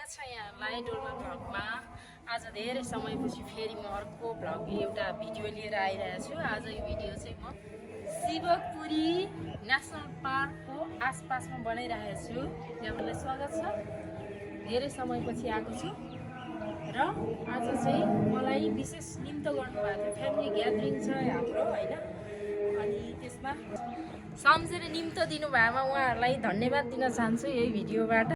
स्वागत छ यहाँलाई डोल्मा भ्लगमा। आज धेरै समयपछि फेरि म अर्को भ्लग एउटा भिडियो लिएर आइरहेको छु। आज यो भिडियो चाहिँ म शिवपुरी नेसनल पार्कको आसपासमा बनाइरहेको छु। यहाँलाई स्वागत छ। धेरै समयपछि आएको छु र आज चाहिँ मलाई विशेष निम्त गर्नुभएको थियो। फ्यामिली ग्यादरिङ छ हाम्रो हैन, अनि त्यसमा सम्झेर निम्त दिनुभएमा उहाँहरूलाई धन्यवाद दिन चाहन्छु यही भिडियोबाट।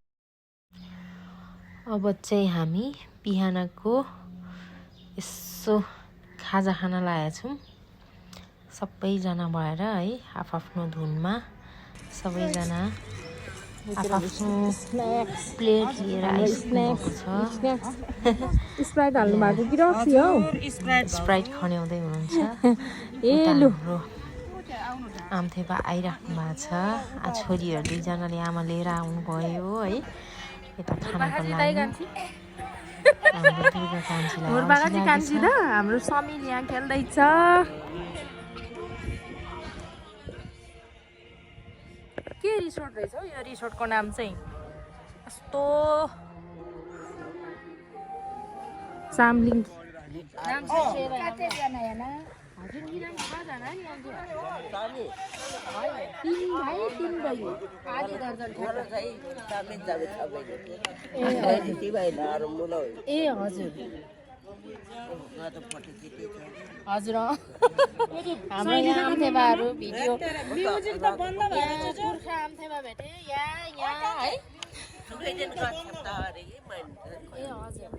अब चाहिँ हामी बिहानको यसो खाजा खान लागेका छौँ सबैजना भएर है, आफ्नो धुनमा सबैजना आफ्नो प्लेट लिएर आइसकेको छ। स्प्राइट हाल्नु भएको कि रक्सी हौ? स्प्राइट खन्याउँदै हुनुहुन्छ। ए लु आमथेपा आइराख्नु भएको छ। छोरीहरू दुईजनाले आमा लिएर आउनुभयो है यता खानाको लागि। कान्छी द हाम्रो समीर यहाँ खेल्दैछ। के रिसोर्ट रहेछ हौ यो रिसोर्टको नाम चाहिँ? कस्तो सामलिङ नाम हजुर नि नाम थाहा छैन नि ए हजुर हजुर हाम्रो यहाँ आमथेपाहरू भिडियो म्युजिक त बन्द भयो। पुर्खा आमथेपा भेटे यहाँ है। ए हजुर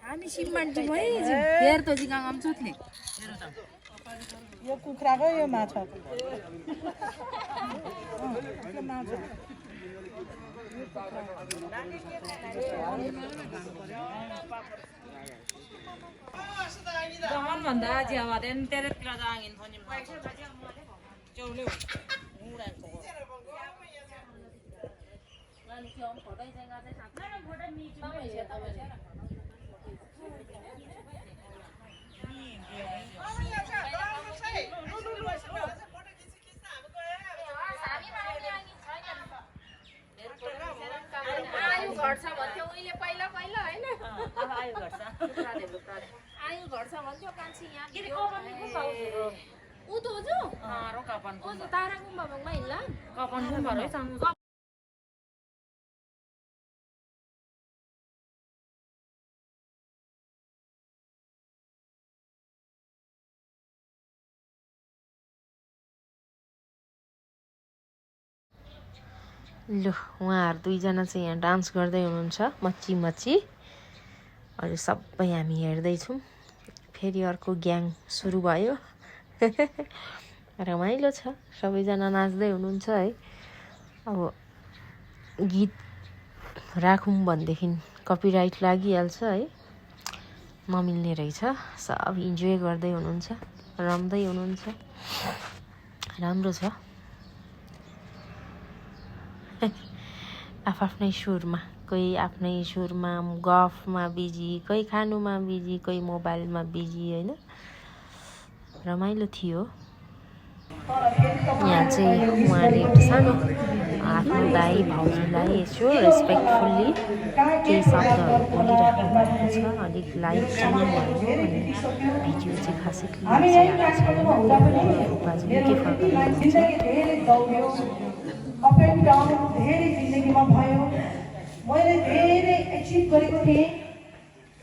हामी सिम्बन्टी भए हेर त जिगाङ आमचोतले यो कुखुराको यो माछा भन्दा ज्यावादेन तेरेतिर जागिन पनि चौले घट्छ भन्थ्यो उहिले पहिला पहिला हैन? आयु घट्छ भन्थ्यो कान्छी यहाँ उ त हो जो रोकापन ओ त तारा गुम्बा भङमा हिँड्ला कपन गुम्बा रहेछ। लु उहाँहरू दुईजना चाहिँ यहाँ डान्स गर्दै हुनुहुन्छ मच्ची मच्ची। अहिले सबै हामी हेर्दैछौँ। फेरि अर्को ग्याङ सुरु भयो। रमाइलो छ, सबैजना नाच्दै हुनुहुन्छ है। अब गीत राखौँ भनेदेखि कपिराइट लागिहाल्छ है, नमिल्ने रहेछ। सब इन्जोय गर्दै हुनुहुन्छ, रम्दै हुनुहुन्छ। राम्रो छ। आफ्नै सुरमा, कोही आफ्नै सुरमा गफमा बिजी, कोही खानुमा बिजी, कोही मोबाइलमा बिजी होइन। रमाइलो थियो। यहाँ चाहिँ उहाँले एउटा सानो आफ्नो दाइ भाउजूलाई यसो रेस्पेक्टफुल्ली केही शब्दहरू बोलिराख्नु भएको छ। अलिक लाइभ पनि भयो अनि भिडियो चाहिँ खासै क्लियर चाहिँ आएको छैन। बाजु के फर्काउनुहुन्छ। अप एन्ड डाउन धेरै जिन्दगीमा भयो। मैले धेरै एचिभ गरेको थिएँ।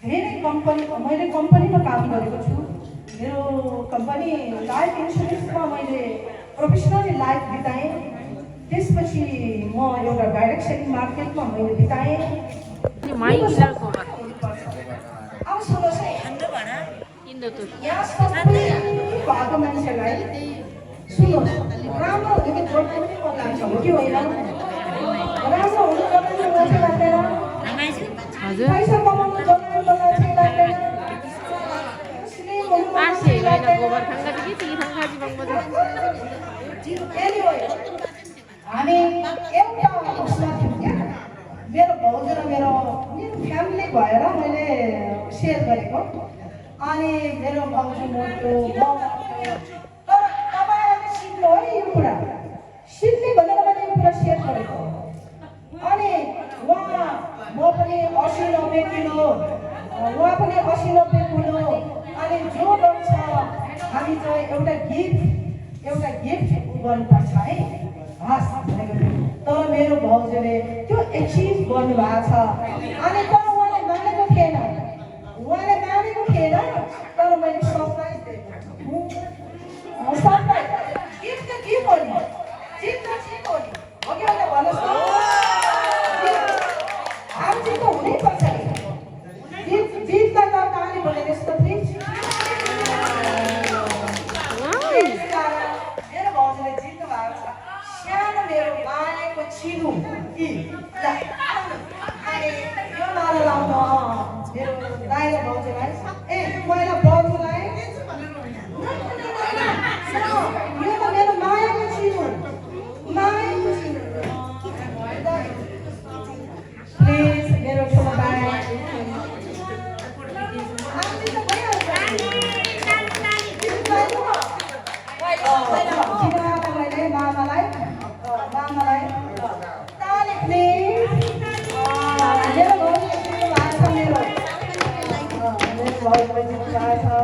धेरै मैले कम्पनीमा काम गरेको छु। मेरो कम्पनी लाइफ इन्सुरेन्समा मैले प्रोफेसनली लाइफ बिताएँ। त्यसपछि म एउटा डाइरेक्ट सेलिङ मार्केटमा मैले बिताएँ। आउँछ यहाँ सबै भएको मान्छेलाई सुन्नुहोस्, राम्रो हुँदैन जोड्नु पनि मन लाग्छ हो कि होइन? राम्रो हुनु जनाउनु मान्छे लाग्दैन, पैसा कमाउनु जनाउनु मान्छे लाग्दैन, स्लिम हुनु मान्छे लाग्दैन। हामी एउटा उसमा थियौँ क्या, मेरो भाउजू र मेरो फ्यामिली भएर मैले सेयर गरेको। अनि मेरो भाउजू मोटो तर तपाईँहरूले सिक्नु है यो कुरा, सिक्ने भनेर मैले यो कुरा सेयर गरेको। पनि 80-90 किलो, उहाँ पनि 80-90 किलो। अनि जो बन्छ हामी चाहिँ एउटा गिफ्ट गर्नुपर्छ है। हस् भनेको थिएँ। तर मेरो भाउजूले त्यो एचिभ गर्नुभएको छ। अनि तर उहाँले मानेको थिएन, तर मैले सरप्राइज दिएको। सरप्राइज गिफ्ट त गिफ्ट हो नि, जित त जित हो नि, हो कि होइन भन्नुहोस् त? हार जित त हुनैपर्छ नि। जितलाई त ताली भनेर यस्तो प्लिज। मेरो भाउजूले जित्नु भएको छ। सानो मेरो मायाको छिनु अनि यो माला लाउनु मेरो दाइ र भाउजूलाई। ए पहिला भाउजूलाई यो त मेरो मायाको छिनु, प्लिज मेरो ठुलो दाइ। मामालाई ताली प्लिज। मेरो भाउजूले जित्नु भएको छ। मेरो भाउजूले जित्नु भएको छ।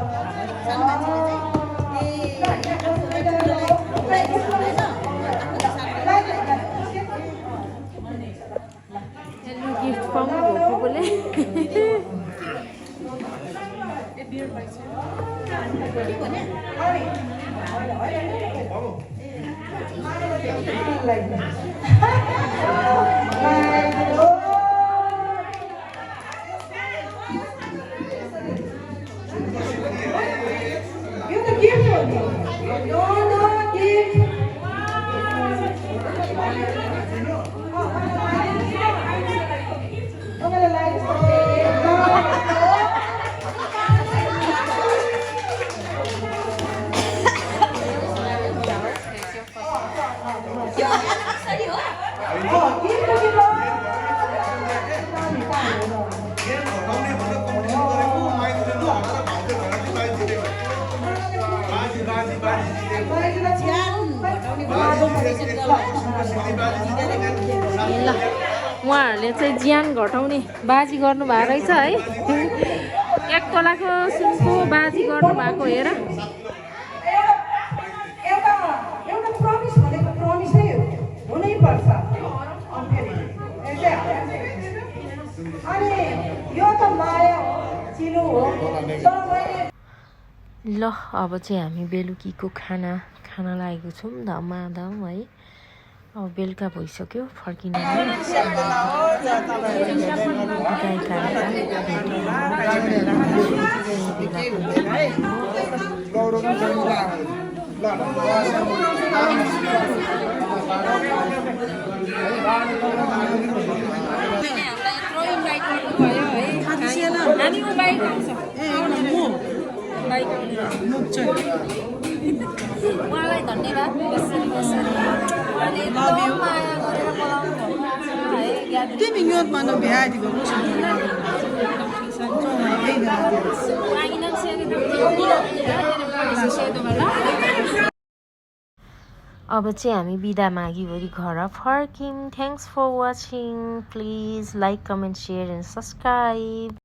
गिफ्ट पाउनु भएको बोले यो त गिफ्ट हो नि। गिफ्ट ल उहाँहरूले चाहिँ ज्यान घटाउने बाजी गर्नु भएको रहेछ है। 1 तोलाको सुनको बाजी गर्नु भएको हेर। एउटा प्रमिस भनेको प्रमिसै हुनैपर्छ। अनि यो त माया हो, चिनो हो। तर मैले ल अब चाहिँ हामी बेलुकीको खाना खान लागेको छौँ धमाधम है। अब बेलुका भइसक्यो फर्किनु उहाँलाई धन्यवाद। अब चाहिँ हामी बिदा मागिवरी घर फर्क्यौँ। Thanks for watching. Please like comment share and subscribe.